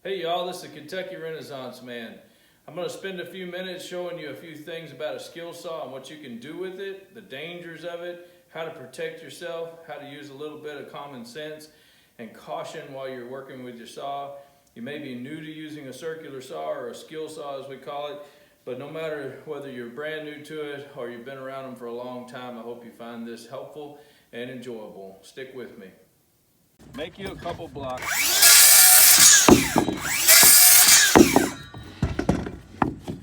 Hey y'all, this is the Kentucky Renaissance Man. I'm going to spend a few minutes showing you a few things about a skill saw and what you can do with it, the dangers of it, how to protect yourself, how to use a little bit of common sense and caution while you're working with your saw. You may be new to using a circular saw or a skill saw as we call it, but no matter whether you're brand new to it or you've been around them for a long time, I hope you find this helpful and enjoyable. Stick with me. Make you a couple blocks.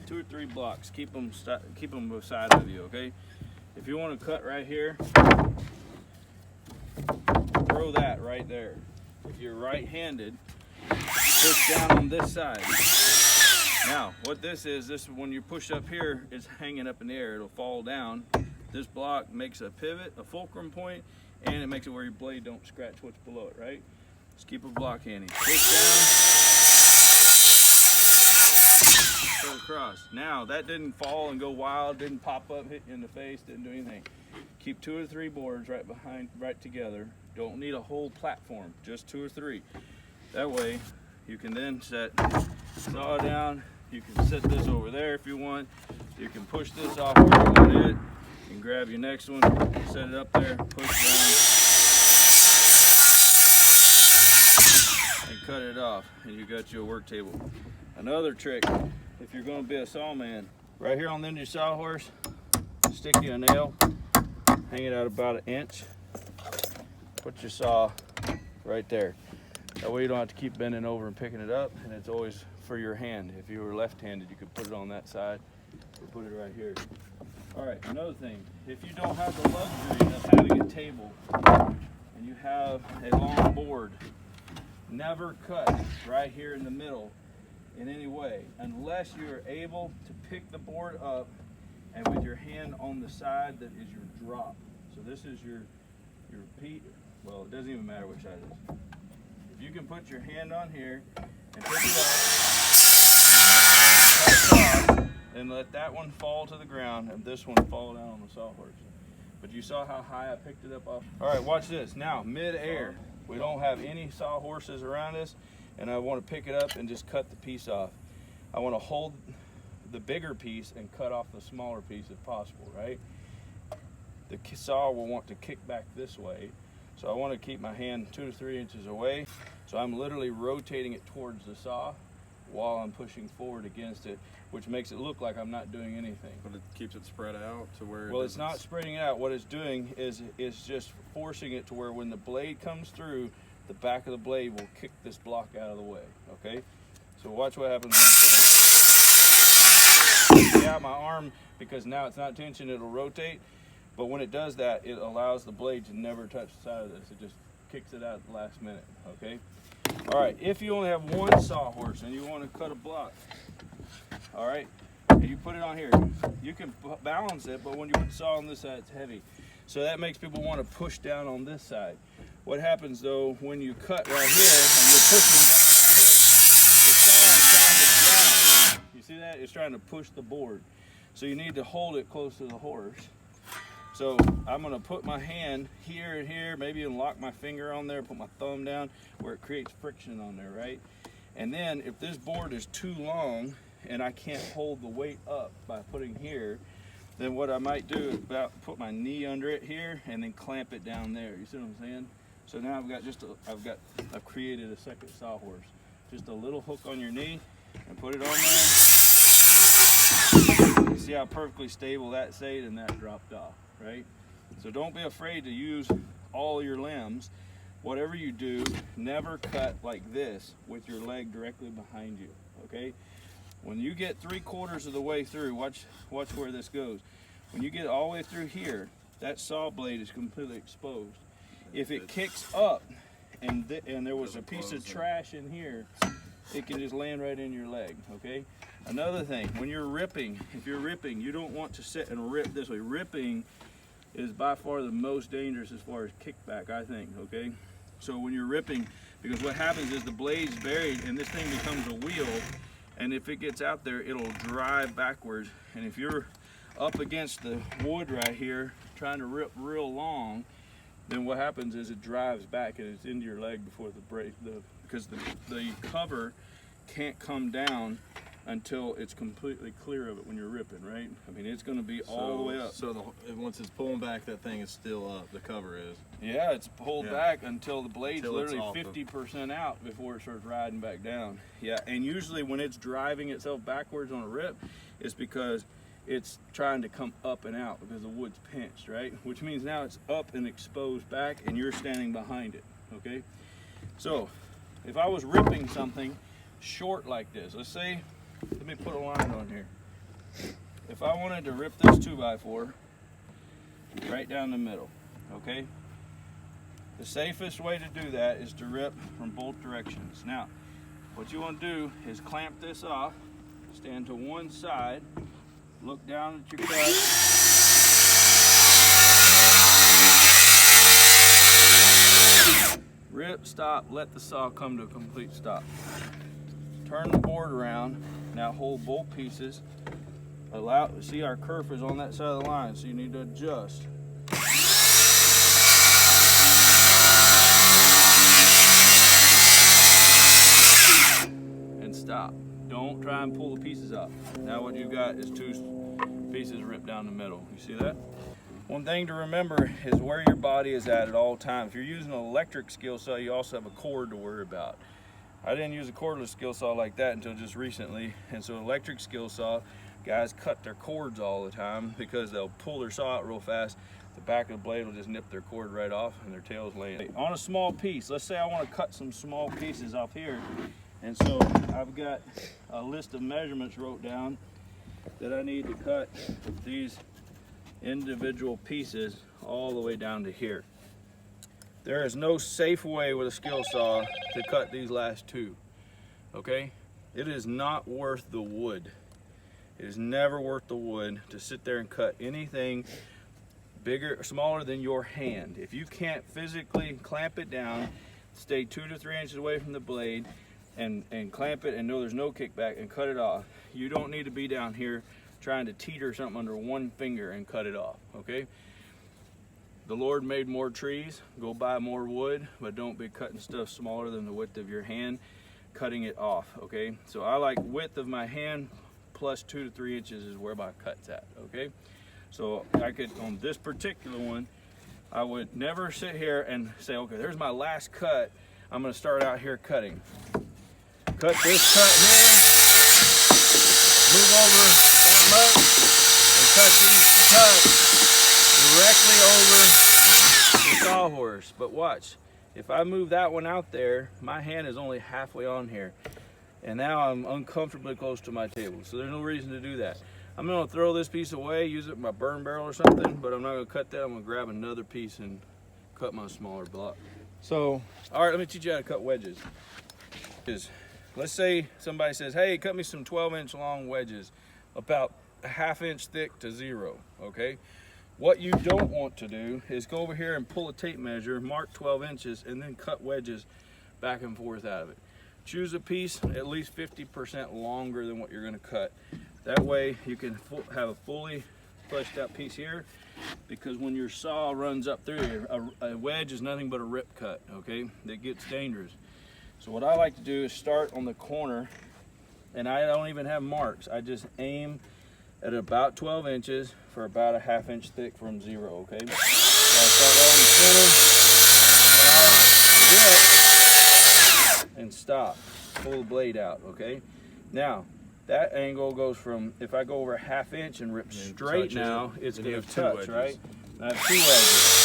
2 or 3 blocks. Keep them beside of you, okay? If you want to cut right here, throw that right there. If you're right-handed, push down on this side. Now, what this is when you push up here, it's hanging up in the air. It'll fall down. This block makes a pivot, a fulcrum point, and it makes it where your blade don't scratch what's below it, right? Just keep a block handy. Push down, go across. Now, that didn't fall and go wild, didn't pop up, hit you in the face, didn't do anything. Keep 2 or 3 boards right together. Don't need a whole platform, just 2 or 3. That way, you can then set saw down. You can set this over there if you want. You can push this off where you want it. You can grab your next one, set it up there, push down, and cut it off, and you got your work table. Another trick, if you're going to be a sawman, right here on the end of your sawhorse, stick you a nail, hang it out about 1 inch, put your saw right there. That way you don't have to keep bending over and picking it up, and it's always for your hand. If you were left-handed, you could put it on that side or put it right here. All right, another thing, if you don't have the luxury of having a table and you have a long board, never cut right here in the middle in any way unless you're able to pick the board up and with your hand on the side that is your drop. So this is your peak. Well, it doesn't even matter which side it is. If you can put your hand on here and pick it up, and let that one fall to the ground and this one fall down on the sawhorse. But you saw how high I picked it up off. All right, watch this. Now, mid-air, we don't have any sawhorses around us, and I want to pick it up and just cut the piece off. I want to hold the bigger piece and cut off the smaller piece if possible, right? The saw will want to kick back this way, so I want to keep my hand 2 to 3 inches away. So I'm literally rotating it towards the saw while I'm pushing forward against it, which makes it look like I'm not doing anything. But it keeps it spread out to where... Well, it's not spreading it out. What it's doing is just forcing it to where when the blade comes through, the back of the blade will kick this block out of the way, okay? So watch what happens when I'm finished. Yeah, my arm, because now it's not tension, it'll rotate. But when it does that, it allows the blade to never touch the side of this. It just kicks it out at the last minute, okay? All right, if you only have 1 sawhorse and you want to cut a block, all right, and you put it on here, you can balance it, but when you put the saw on this side, it's heavy. So that makes people want to push down on this side. What happens though, when you cut right here and you're pushing down right here, the saw is trying to drive. You see that? It's trying to push the board. So you need to hold it close to the horse. So I'm going to put my hand here and here, maybe even lock my finger on there, put my thumb down where it creates friction on there, right? And then if this board is too long and I can't hold the weight up by putting here, then what I might do is put my knee under it here and then clamp it down there. You see what I'm saying? So now I've created a second sawhorse. Just a little hook on your knee and put it on there. See how perfectly stable that stayed and that dropped off. Right? So don't be afraid to use all your limbs. Whatever you do, never cut like this with your leg directly behind you, okay? When you get 3/4 of the way through, watch where this goes. When you get all the way through here, that saw blade is completely exposed. If it kicks up and there was a piece of trash in here, it can just land right in your leg, okay? Another thing, when you're ripping, if you're ripping, you don't want to sit and rip this way. Ripping is by far the most dangerous as far as kickback, I think, okay? So when you're ripping, because what happens is the blade's buried and this thing becomes a wheel, and if it gets out there, it'll drive backwards. And if you're up against the wood right here, trying to rip real long, then what happens is it drives back and it's into your leg before the brake, because the cover can't come down until it's completely clear of it when you're ripping, right? I mean, it's going to be all the way up. So once it's pulling back, that thing is still up. The cover is. Yeah, it's pulled back until the blade's literally off 50% out before it starts riding back down. Yeah, and usually when it's driving itself backwards on a rip, it's because it's trying to come up and out because the wood's pinched, right? Which means now it's up and exposed back and you're standing behind it, okay? So if I was ripping something short like this, let's say, let me put a line on here. If I wanted to rip this 2x4 right down the middle, okay? The safest way to do that is to rip from both directions. Now, what you want to do is clamp this off, stand to one side, look down at your cut. Rip, stop, let the saw come to a complete stop. Turn the board around. Now hold both pieces. See, our kerf is on that side of the line, so you need to adjust. And stop. Don't try and pull the pieces up. Now what you've got is two pieces ripped down the middle. You see that? One thing to remember is where your body is at all times. If you're using an electric skill saw, you also have a cord to worry about. I didn't use a cordless skill saw like that until just recently, and so electric skill saw, guys cut their cords all the time because they'll pull their saw out real fast. The back of the blade will just nip their cord right off and their tail's laying. On a small piece, let's say I want to cut some small pieces off here, and so I've got a list of measurements wrote down that I need to cut these individual pieces all the way down to here. There is no safe way with a skill saw to cut these last two, okay? It is not worth the wood. It is never worth the wood to sit there and cut anything bigger or smaller than your hand. If you can't physically clamp it down, stay 2 to 3 inches away from the blade and clamp it and know there's no kickback and cut it off. You don't need to be down here trying to teeter something under one finger and cut it off, okay? The Lord made more trees, go buy more wood, but don't be cutting stuff smaller than the width of your hand, cutting it off, okay? So I like width of my hand plus 2 to 3 inches is where my cut's at, okay? So I could, on this particular one, I would never sit here and say, okay, there's my last cut. I'm gonna start out here cutting. Cut this cut here, move over that much, and cut these cuts directly over the sawhorse. But watch, if I move that one out there, my hand is only halfway on here. And now I'm uncomfortably close to my table. So there's no reason to do that. I'm gonna throw this piece away, use it in my burn barrel or something, but I'm not gonna cut that. I'm gonna grab another piece and cut my smaller block. So, all right, let me teach you how to cut wedges. Let's say somebody says, hey, cut me some 12-inch long wedges, about a ½ inch thick to 0, okay? What you don't want to do is go over here and pull a tape measure, mark 12 inches, and then cut wedges back and forth out of it. Choose a piece at least 50% longer than what you're gonna cut. That way you can have a fully fleshed out piece here, because when your saw runs up through here, a wedge is nothing but a rip cut, okay? That gets dangerous. So what I like to do is start on the corner, and I don't even have marks. I just aim at about 12 inches for about a ½ inch thick from 0, okay? So I start right in the center, and stop. Pull the blade out, okay? Now, that angle goes from, if I go over a ½ inch and rip straight now, it's going to touch, right? I have 2 wedges.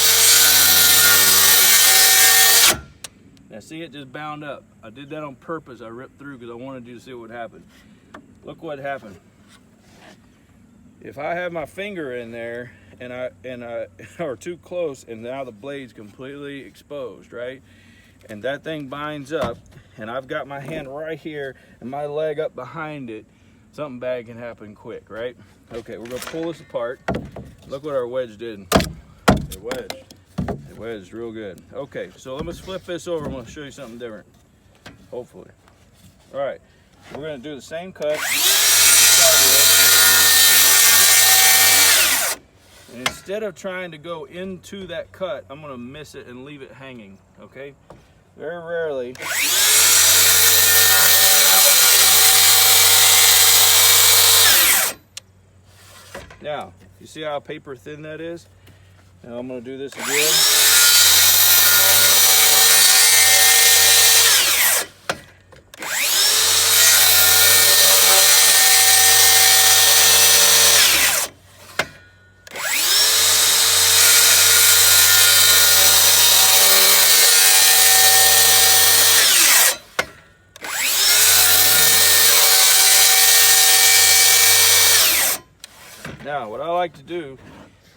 Now see, it just bound up. I did that on purpose. I ripped through because I wanted you to see what would happen. Look what happened. If I have my finger in there and I or too close, and now the blade's completely exposed, right? And that thing binds up, and I've got my hand right here and my leg up behind it, something bad can happen quick, right? Okay, we're gonna pull this apart. Look what our wedge did. It wedged. It wedged real good. Okay, so let's flip this over. I'm gonna show you something different, hopefully. All right, we're gonna do the same cut. And instead of trying to go into that cut, I'm gonna miss it and leave it hanging, okay? Very rarely. Now, you see how paper thin that is? Now I'm gonna do this again. Now, what I like to do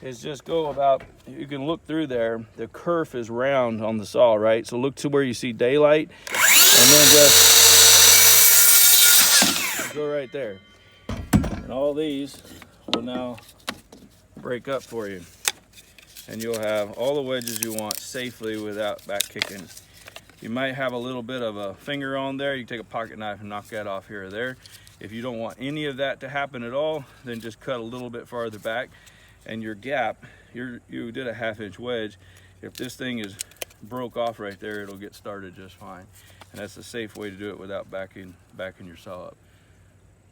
is just go about, you can look through there, the kerf is round on the saw, right? So look to where you see daylight, and then just go right there. And all these will now break up for you. And you'll have all the wedges you want safely without back kicking. You might have a little bit of a finger on there. You can take a pocket knife and knock that off here or there. If you don't want any of that to happen at all, then just cut a little bit farther back. And your gap, you did a 1/2 inch wedge. If this thing is broke off right there, it'll get started just fine. And that's a safe way to do it without backing your saw up.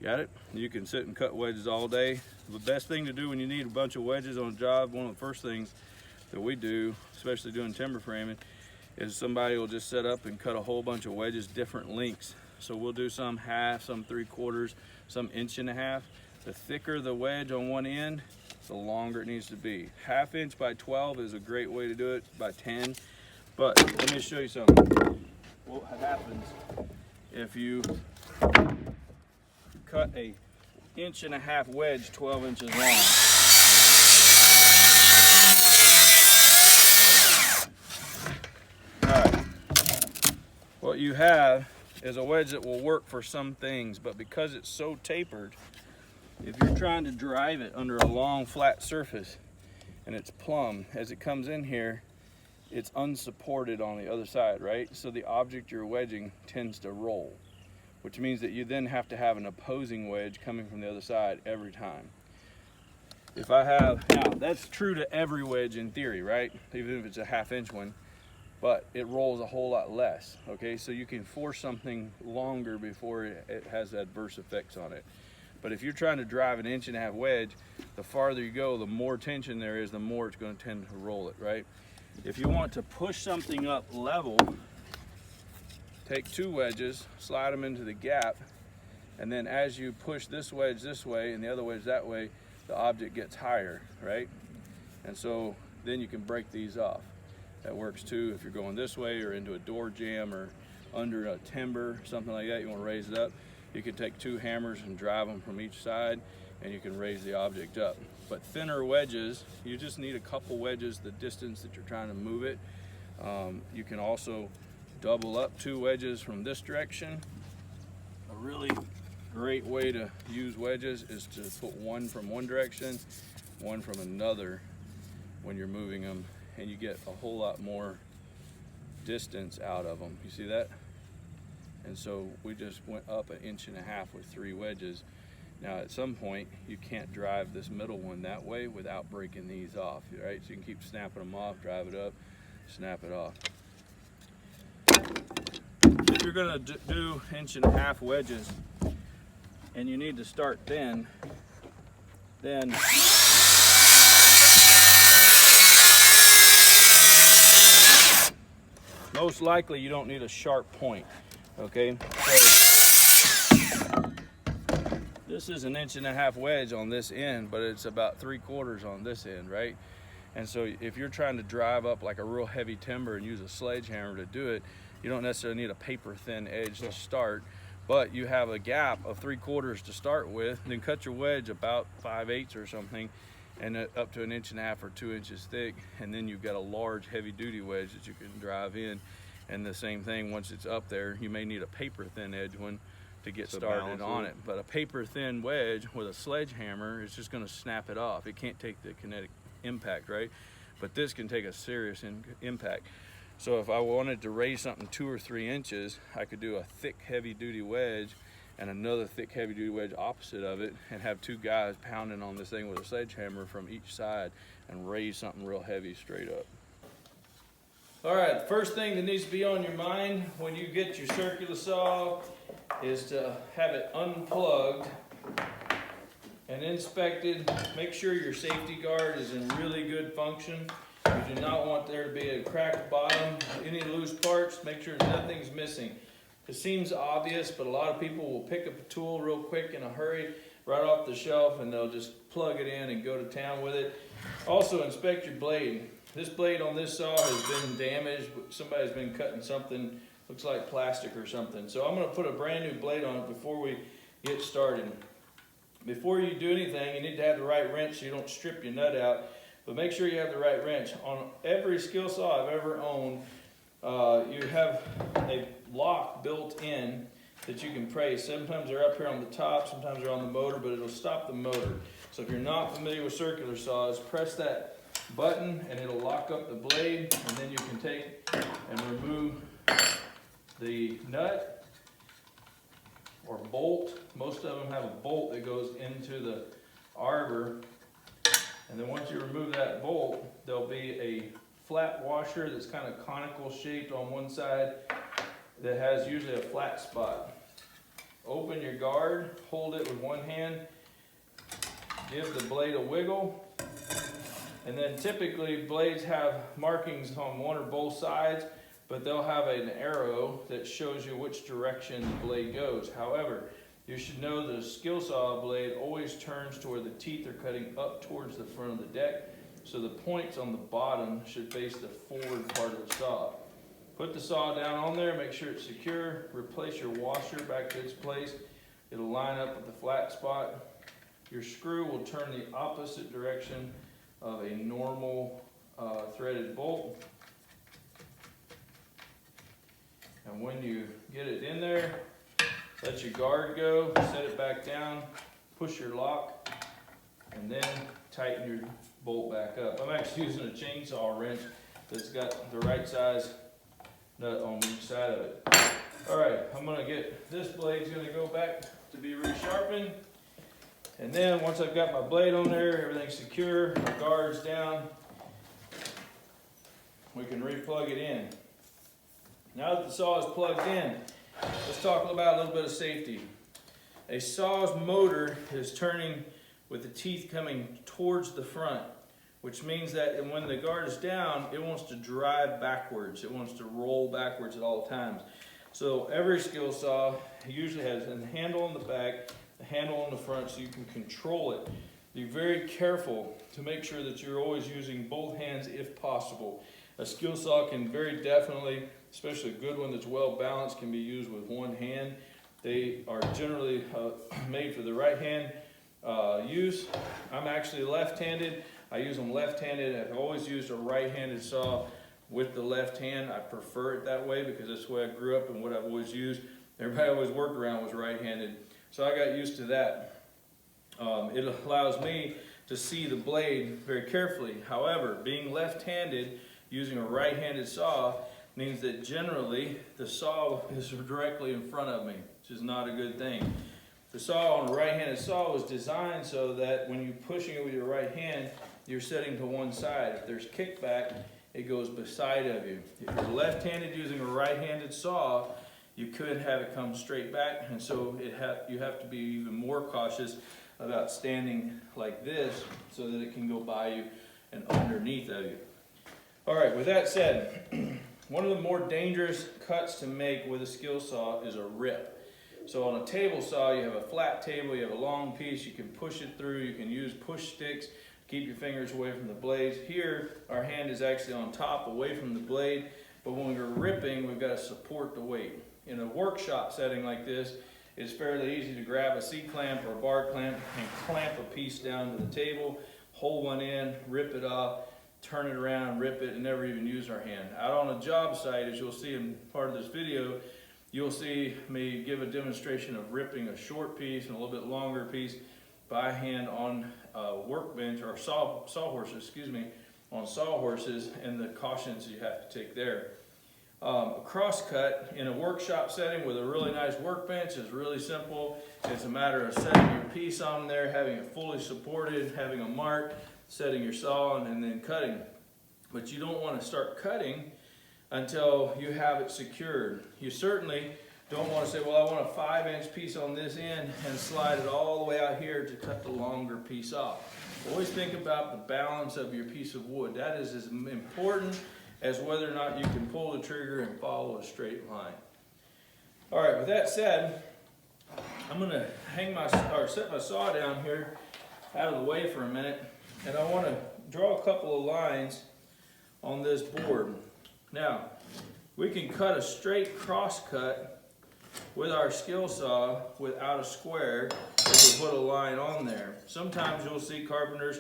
Got it? You can sit and cut wedges all day. The best thing to do when you need a bunch of wedges on a job, one of the first things that we do, especially doing timber framing, is somebody will just set up and cut a whole bunch of wedges, different lengths. So we'll do some 1/2, some 3/4, some 1.5 inches. The thicker the wedge on one end, the longer it needs to be. 1/2 inch by 12 is a great way to do it, by 10. But let me show you something. What happens if you cut a 1.5 inch wedge 12 inches long? All right. What you have is a wedge that will work for some things, but because it's so tapered, if you're trying to drive it under a long flat surface and it's plumb, as it comes in here, it's unsupported on the other side, right? So the object you're wedging tends to roll, which means that you then have to have an opposing wedge coming from the other side every time. If I have, now that's true to every wedge in theory, right? Even if it's a 1/2 inch one, but it rolls a whole lot less, okay? So you can force something longer before it has adverse effects on it. But if you're trying to drive an 1.5 inch wedge, the farther you go, the more tension there is, the more it's going to tend to roll it, right? If you want to push something up level, take 2 wedges, slide them into the gap, and then as you push this wedge this way and the other wedge that way, the object gets higher, right? And so then you can break these off. That works too if you're going this way or into a door jamb or under a timber, something like that, you want to raise it up. You can take 2 hammers and drive them from each side and you can raise the object up. But thinner wedges, you just need a couple wedges the distance that you're trying to move it. You can also double up 2 wedges from this direction. A really great way to use wedges is to put one from one direction, one from another when you're moving them, and you get a whole lot more distance out of them. You see that? And so we just went up 1.5 inches with 3 wedges. Now at some point you can't drive this middle one that way without breaking these off, right? So you can keep snapping them off, drive it up, snap it off. If you're gonna do 1.5 inch wedges and you need to start thin, then most likely you don't need a sharp point, okay? So this is 1.5 inch wedge on this end, but it's about 3/4 on this end, right? And so if you're trying to drive up like a real heavy timber and use a sledgehammer to do it, you don't necessarily need a paper thin edge to start, but you have a gap of 3/4 to start with, then cut your wedge about 5/8 or something, and up to 1.5 inches or 2 inches thick, and then you've got a large heavy duty wedge that you can drive in. And the same thing, once it's up there, you may need a paper thin edge one to get started on it. But a paper thin wedge with a sledgehammer is just going to snap it off. It can't take the kinetic impact, right? But this can take a serious impact. So if I wanted to raise something 2 or 3 inches, I could do a thick heavy duty wedge and another thick heavy duty wedge opposite of it, and have 2 guys pounding on this thing with a sledgehammer from each side and raise something real heavy straight up. All right, the first thing that needs to be on your mind when you get your circular saw is to have it unplugged and inspected. Make sure your safety guard is in really good function. You do not want there to be a cracked bottom, any loose parts. Make sure nothing's missing. It seems obvious, but a lot of people will pick up a tool real quick in a hurry right off the shelf, and they'll just plug it in and go to town with it. Also, inspect your blade. This blade on this saw has been damaged. Somebody's been cutting something, looks like plastic or something. So I'm going to put a brand new blade on it before we get started. Before you do anything, you need to have the right wrench so you don't strip your nut out. But make sure you have the right wrench. On every skill saw I've ever owned, you have a lock built in that you can press. Sometimes they're up here on the top, sometimes they're on the motor, but it'll stop the motor. So if you're not familiar with circular saws, press that button and it'll lock up the blade, and then you can take and remove the nut or bolt. Most of them have a bolt that goes into the arbor. And then once you remove that bolt, there'll be a flat washer that's kind of conical shaped on one side that has usually a flat spot. Open your guard, hold it with one hand, give the blade a wiggle, and then typically blades have markings on one or both sides, but they'll have an arrow that shows you which direction the blade goes. However, you should know that a skill saw blade always turns to where the teeth are cutting up towards the front of the deck, so the points on the bottom should face the forward part of the saw. Put the saw down on there, make sure it's secure, replace your washer back to its place. It'll line up with the flat spot. Your screw will turn the opposite direction of a normal threaded bolt. And when you get it in there, let your guard go, set it back down, push your lock, and then tighten your bolt back up. I'm actually using a chainsaw wrench that's got the right size nut on each side of it. All right, I'm gonna get, this blade's gonna go back to be resharpened. And then once I've got my blade on there, everything's secure, my guard's down, we can re-plug it in. Now that the saw is plugged in, let's talk about a little bit of safety. A saw's motor is turning with the teeth coming towards the front, which means that when the guard is down, it wants to drive backwards. It wants to roll backwards at all times. So every skill saw usually has a handle on the back, a handle on the front, so you can control it. Be very careful to make sure that you're always using both hands if possible. A skill saw can very definitely, especially a good one that's well balanced, can be used with one hand. They are generally made for the right hand use. I'm actually left-handed. I use them left-handed. I've always used a right-handed saw with the left hand. I prefer it that way because that's the way I grew up and what I've always used. Everybody always worked around was right-handed. So I got used to that. It allows me to see the blade very carefully. However, being left-handed, using a right-handed saw means that generally the saw is directly in front of me, which is not a good thing. The saw on a right-handed saw was designed so that when you're pushing it with your right hand, you're setting to one side. If there's kickback, it goes beside of you. If you're left-handed using a right-handed saw, you could have it come straight back, and so you have to be even more cautious about standing like this so that it can go by you and underneath of you. All right, with that said, one of the more dangerous cuts to make with a skill saw is a rip. So on a table saw, you have a flat table, you have a long piece, you can push it through, you can use push sticks, keep your fingers away from the blades. Here, our hand is actually on top, away from the blade, but when we're ripping, we've got to support the weight. In a workshop setting like this, it's fairly easy to grab a C-clamp or a bar clamp and clamp a piece down to the table, hold one in, rip it off, turn it around, rip it, and never even use our hand. Out on a job site, as you'll see in part of this video, you'll see me give a demonstration of ripping a short piece and a little bit longer piece by hand on a workbench, or sawhorses, excuse me, on sawhorses, and the cautions you have to take there. A crosscut in a workshop setting with a really nice workbench is really simple. It's a matter of setting your piece on there, having it fully supported, having a mark, setting your saw, and then cutting. But you don't want to start cutting until you have it secured. You certainly don't want to say, well, I want a 5-inch piece on this end and slide it all the way out here to cut the longer piece off. Always think about the balance of your piece of wood. That is as important as whether or not you can pull the trigger and follow a straight line. All right, with that said, I'm gonna set my saw down here out of the way for a minute, and I want to draw a couple of lines on this board. Now, we can cut a straight cross cut with our skill saw without a square if we put a line on there. Sometimes you'll see carpenters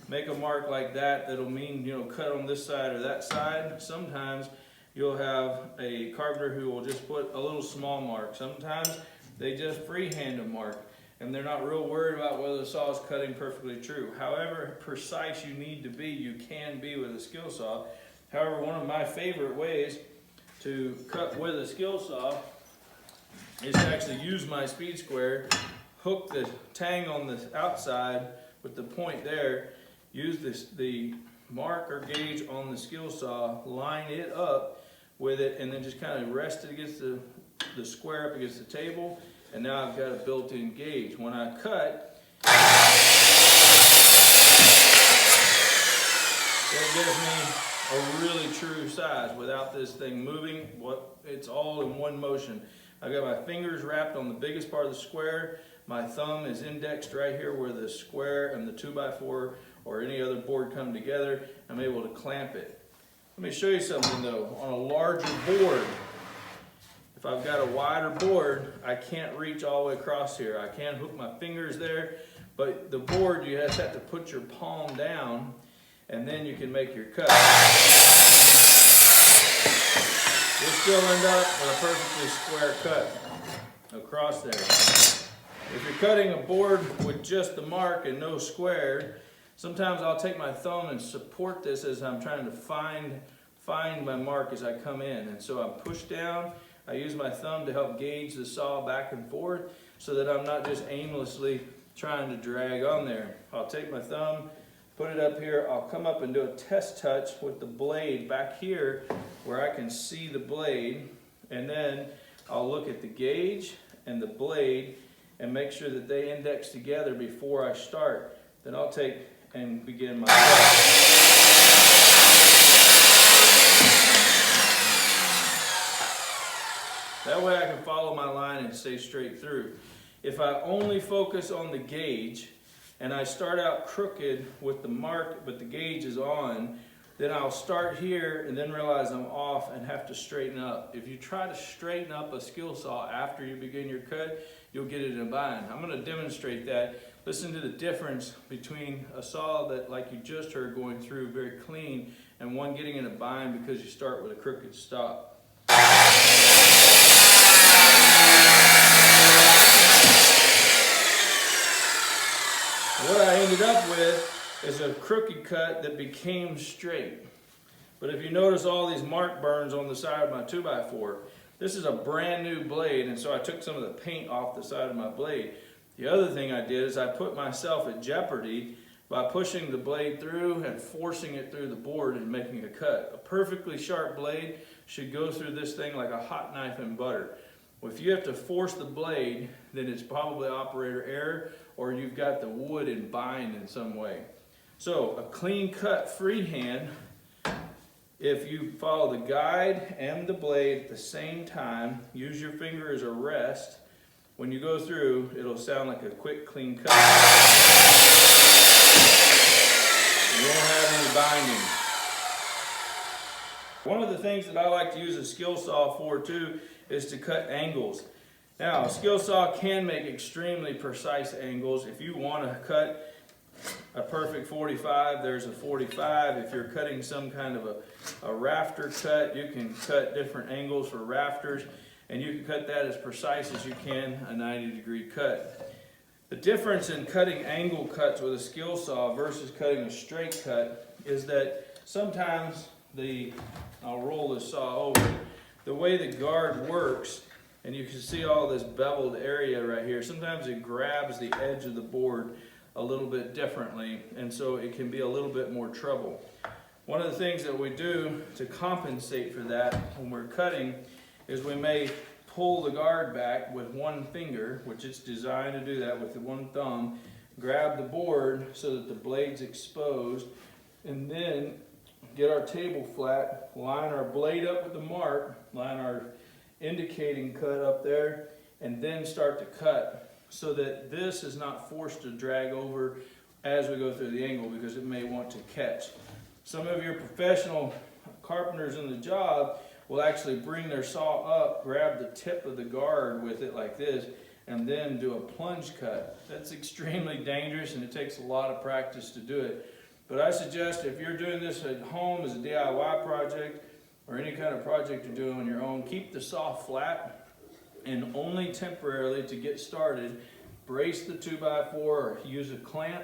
make a mark like that that'll mean, you know, cut on this side or that side. Sometimes you'll have a carpenter who will just put a little small mark. Sometimes they just freehand a mark, and they're not real worried about whether the saw is cutting perfectly true. However precise you need to be, you can be with a skill saw. However, one of my favorite ways to cut with a skill saw is to actually use my speed square, hook the tang on the outside with the point there, use the mark or gauge on the skill saw, line it up with it, and then just kind of rest it against the square up against the table, and now I've got a built-in gauge. When I cut, that gives me a really true size without this thing moving. It's all in one motion. I've got my fingers wrapped on the biggest part of the square. My thumb is indexed right here where the square and the 2x4 or any other board come together. I'm able to clamp it. Let me show you something though. On a larger board, if I've got a wider board, I can't reach all the way across here. I can't hook my fingers there, but the board, you just have to put your palm down, and then you can make your cut. You'll still end up with a perfectly square cut across there. If you're cutting a board with just the mark and no square, sometimes I'll take my thumb and support this as I'm trying to find my mark as I come in. And so I'm pushed down. I use my thumb to help gauge the saw back and forth so that I'm not just aimlessly trying to drag on there. I'll take my thumb, put it up here. I'll come up and do a test touch with the blade back here where I can see the blade, and then I'll look at the gauge and the blade and make sure that they index together before I start. Then I'll take and begin my cut. That way I can follow my line and stay straight through. If I only focus on the gauge and I start out crooked with the mark but the gauge is on, then I'll start here and then realize I'm off and have to straighten up. If you try to straighten up a skill saw after you begin your cut, you'll get it in a bind. I'm going to demonstrate that. Listen to the difference between a saw that, like you just heard, going through very clean, and one getting in a bind because you start with a crooked stop. What I ended up with is a crooked cut that became straight. But if you notice all these mark burns on the side of my 2x4, this is a brand new blade, and so I took some of the paint off the side of my blade. The other thing I did is I put myself at jeopardy by pushing the blade through and forcing it through the board and making a cut. A perfectly sharp blade should go through this thing like a hot knife in butter. Well, if you have to force the blade, then it's probably operator error, or you've got the wood in bind in some way. So a clean cut freehand, if you follow the guide and the blade at the same time, use your finger as a rest, when you go through, it'll sound like a quick, clean cut. You won't have any binding. One of the things that I like to use a skill saw for too is to cut angles. Now, a skill saw can make extremely precise angles. If you want to cut a perfect 45, there's a 45. If you're cutting some kind of a rafter cut, you can cut different angles for rafters, and you can cut that as precise as you can a 90-degree cut. The difference in cutting angle cuts with a skill saw versus cutting a straight cut is that sometimes I'll roll this saw over, the way the guard works, and you can see all this beveled area right here, sometimes it grabs the edge of the board a little bit differently, and so it can be a little bit more trouble. One of the things that we do to compensate for that when we're cutting is we may pull the guard back with one finger, which it's designed to do that with the one thumb, grab the board so that the blade's exposed, and then get our table flat, line our blade up with the mark, line our indicating cut up there, and then start to cut so that this is not forced to drag over as we go through the angle because it may want to catch. Some of your professional carpenters in the job will actually bring their saw up, grab the tip of the guard with it like this, and then do a plunge cut. That's extremely dangerous and it takes a lot of practice to do it. But I suggest if you're doing this at home as a DIY project or any kind of project you're doing on your own, keep the saw flat and only temporarily to get started, brace the 2x4 or use a clamp,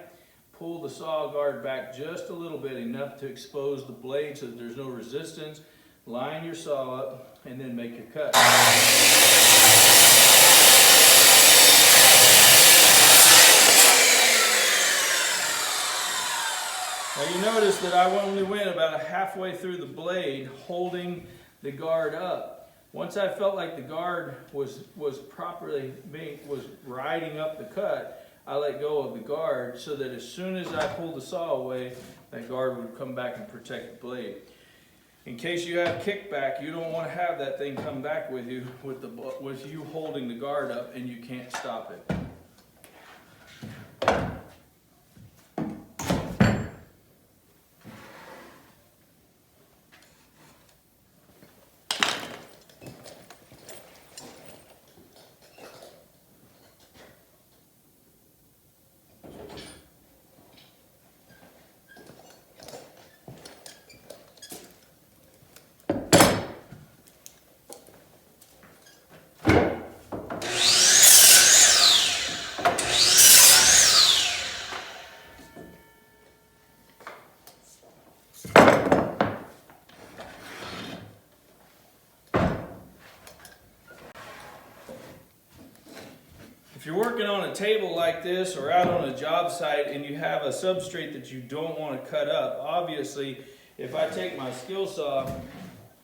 pull the saw guard back just a little bit, enough to expose the blade so that there's no resistance, line your saw up, and then make your cut. Now you notice that I only went about halfway through the blade holding the guard up. Once I felt like the guard was properly riding up the cut, I let go of the guard so that as soon as I pulled the saw away, that guard would come back and protect the blade. In case you have kickback, you don't want to have that thing come back with you with you holding the guard up and you can't stop it. If you're working on a table like this or out on a job site and you have a substrate that you don't want to cut up, obviously if I take my Skillsaw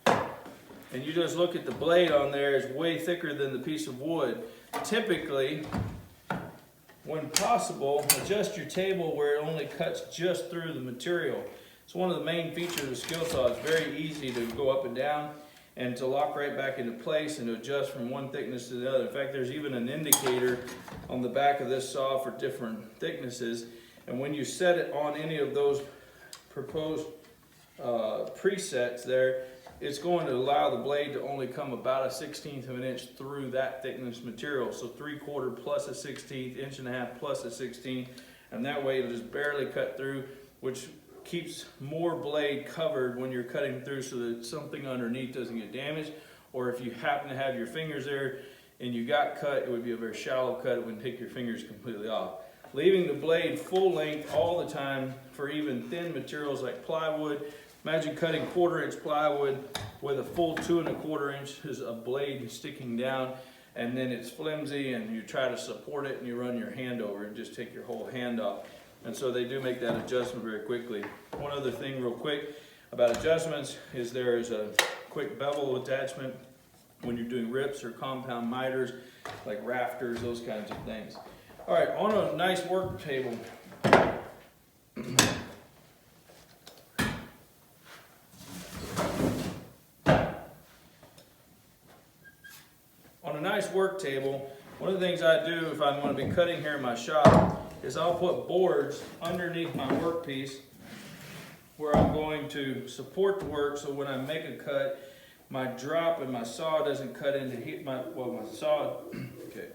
and you just look at the blade on there, it's way thicker than the piece of wood. Typically, when possible, adjust your table where it only cuts just through the material. It's one of the main features of Skillsaw. It's very easy to go up and down and to lock right back into place and to adjust from one thickness to the other. In fact, there's even an indicator on the back of this saw for different thicknesses. And when you set it on any of those proposed presets there, it's going to allow the blade to only come about 1/16 of an inch through that thickness material. So 3/4 plus 1/16, 1.5 plus 1/16, and that way it'll just barely cut through, which keeps more blade covered when you're cutting through so that something underneath doesn't get damaged. Or if you happen to have your fingers there and you got cut, it would be a very shallow cut. It wouldn't take your fingers completely off. Leaving the blade full length all the time for even thin materials like plywood. Imagine cutting 1/4 inch plywood with a full 2 1/4 inches of blade sticking down, and then it's flimsy and you try to support it and you run your hand over and just take your whole hand off. And so they do make that adjustment very quickly. One other thing real quick about adjustments is there is a quick bevel attachment when you're doing rips or compound miters, like rafters, those kinds of things. All right, on a nice work table. On a nice work table, one of the things I do if I'm going to be cutting here in my shop is I'll put boards underneath my workpiece where I'm going to support the work, so when I make a cut, my drop and my saw doesn't cut into my saw. Okay.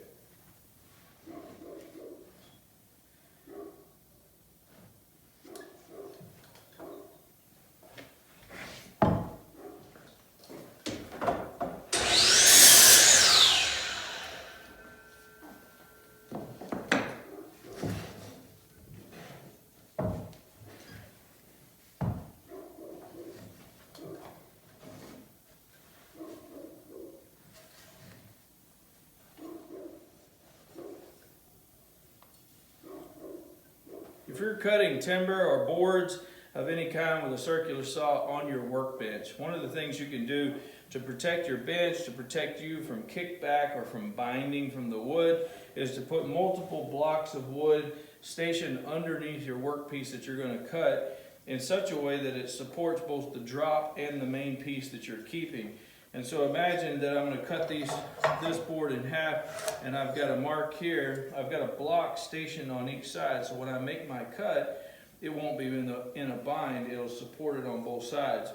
If you're cutting timber or boards of any kind with a circular saw on your workbench, one of the things you can do to protect your bench, to protect you from kickback or from binding from the wood, is to put multiple blocks of wood stationed underneath your workpiece that you're going to cut in such a way that it supports both the drop and the main piece that you're keeping. And so imagine that I'm going to cut this board in half, and I've got a mark here. I've got a block stationed on each side, so when I make my cut, it won't be in a bind. It'll support it on both sides.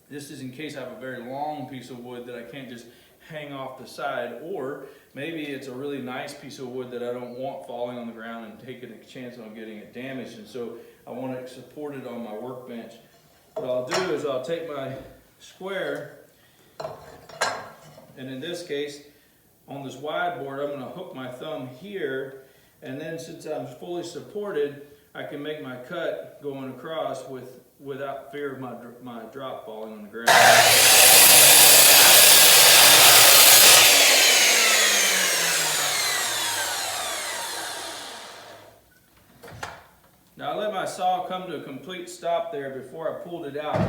This is in case I have a very long piece of wood that I can't just hang off the side, or maybe it's a really nice piece of wood that I don't want falling on the ground and taking a chance on getting it damaged, and so I want it supported on my workbench. What I'll do is I'll take my square, and in this case, on this wide board, I'm going to hook my thumb here, and then since I'm fully supported, I can make my cut going across without fear of my drop falling on the ground. Now I let my saw come to a complete stop there before I pulled it out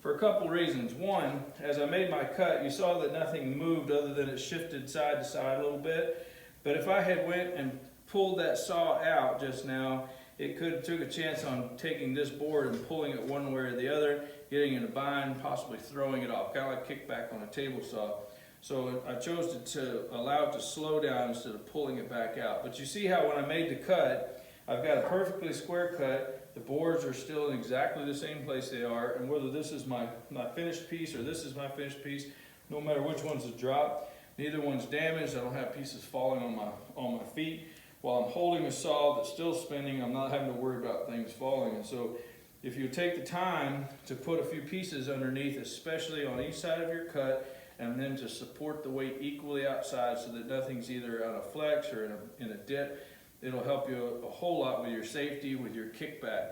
for a couple reasons. One, as I made my cut, you saw that nothing moved other than it shifted side to side a little bit. But if I had went and pulled that saw out just now, it could have took a chance on taking this board and pulling it one way or the other, getting in a bind, possibly throwing it off, kind of like kickback on a table saw. So I chose to allow it to slow down instead of pulling it back out. But you see how when I made the cut, I've got a perfectly square cut. The boards are still in exactly the same place they are, and whether this is my finished piece or this is my finished piece, no matter which one's a drop, neither one's damaged. I don't have pieces falling on my feet. While I'm holding a saw that's still spinning, I'm not having to worry about things falling. And so if you take the time to put a few pieces underneath, especially on each side of your cut, and then to support the weight equally outside so that nothing's either on a flex or in a dip, it'll help you a whole lot with your safety, with your kickback.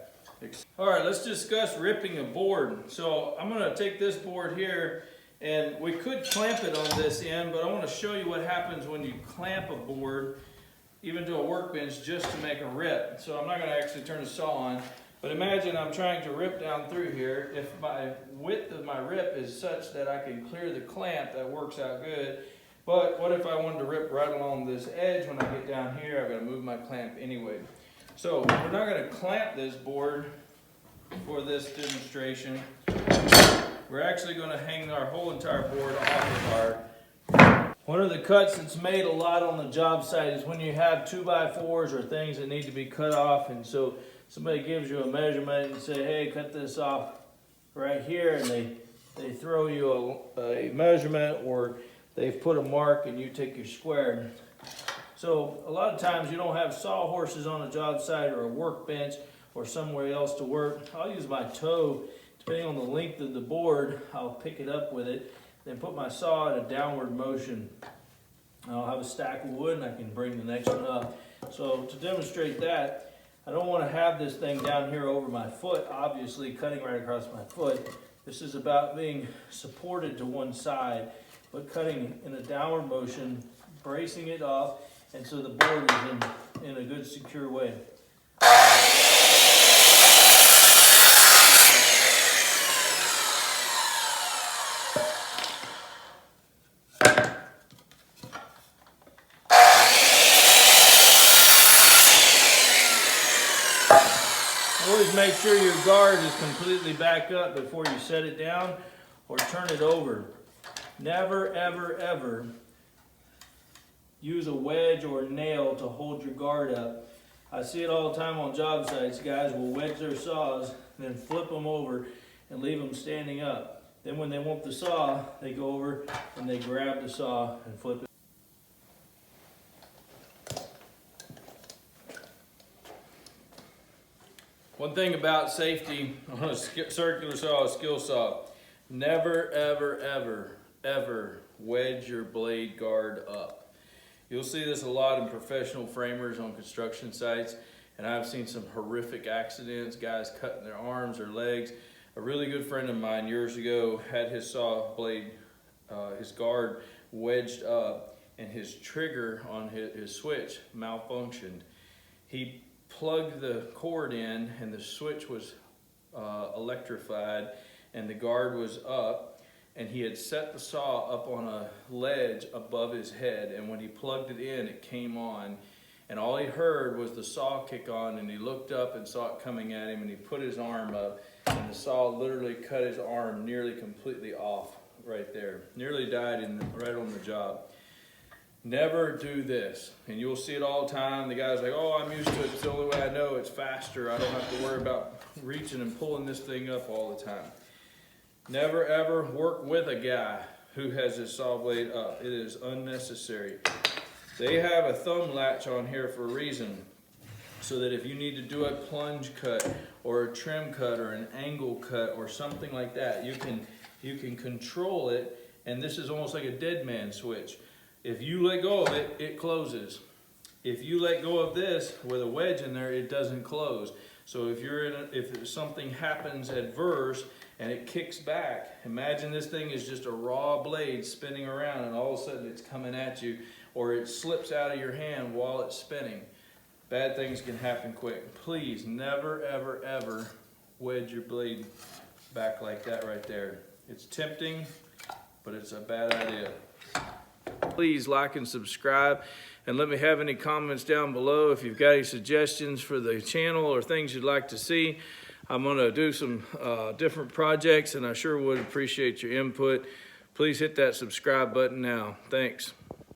All right, let's discuss ripping a board. So I'm gonna take this board here, and we could clamp it on this end, but I wanna show you what happens when you clamp a board, even to a workbench, just to make a rip. So I'm not gonna actually turn the saw on, but imagine I'm trying to rip down through here. If my width of my rip is such that I can clear the clamp, that works out good. But what if I wanted to rip right along this edge? When I get down here, I've got to move my clamp anyway. So we're not going to clamp this board for this demonstration. We're actually going to hang our whole entire board off of our... One of the cuts that's made a lot on the job site is when you have 2x4s or things that need to be cut off, and so somebody gives you a measurement and say, hey, cut this off right here, and they throw you a measurement, or they've put a mark and you take your square. So a lot of times you don't have sawhorses on a job site or a workbench or somewhere else to work. I'll use my toe. Depending on the length of the board, I'll pick it up with it, then put my saw in a downward motion. I'll have a stack of wood and I can bring the next one up. So to demonstrate that, I don't want to have this thing down here over my foot, obviously cutting right across my foot. This is about being supported to one side, but cutting in a downward motion, bracing it off, and so the board is in a good secure way. Always make sure your guard is completely back up before you set it down or turn it over. Never, ever, ever use a wedge or a nail to hold your guard up. I see it all the time on job sites. Guys will wedge their saws, then flip them over and leave them standing up. Then when they want the saw, they go over and they grab the saw and flip it. One thing about safety on a circular saw, a skill saw, never, ever, ever, ever wedge your blade guard up. You'll see this a lot in professional framers on construction sites, and I've seen some horrific accidents, guys cutting their arms or legs. A really good friend of mine years ago had his saw blade, his guard wedged up, and his trigger on his switch malfunctioned. He plugged the cord in and the switch was electrified and the guard was up, and he had set the saw up on a ledge above his head, and when he plugged it in, it came on, and all he heard was the saw kick on, and he looked up and saw it coming at him, and he put his arm up, and the saw literally cut his arm nearly completely off right there. Nearly died right on the job. Never do this, and you'll see it all the time. The guy's like, oh, I'm used to it, it's the only way I know, it's faster, I don't have to worry about reaching and pulling this thing up all the time. Never ever work with a guy who has his saw blade up. It is unnecessary. They have a thumb latch on here for a reason, so that if you need to do a plunge cut or a trim cut or an angle cut or something like that, you can control it, and this is almost like a dead man switch. If you let go of it, it closes. If you let go of this with a wedge in there, it doesn't close. So if something happens adverse and it kicks back, imagine this thing is just a raw blade spinning around, and all of a sudden it's coming at you, or it slips out of your hand while it's spinning. Bad things can happen quick. Please never, ever, ever wedge your blade back like that right there. It's tempting, but it's a bad idea. Please like and subscribe, and let me have any comments down below if you've got any suggestions for the channel or things you'd like to see. I'm going to do some different projects, and I sure would appreciate your input. Please hit that subscribe button now. Thanks.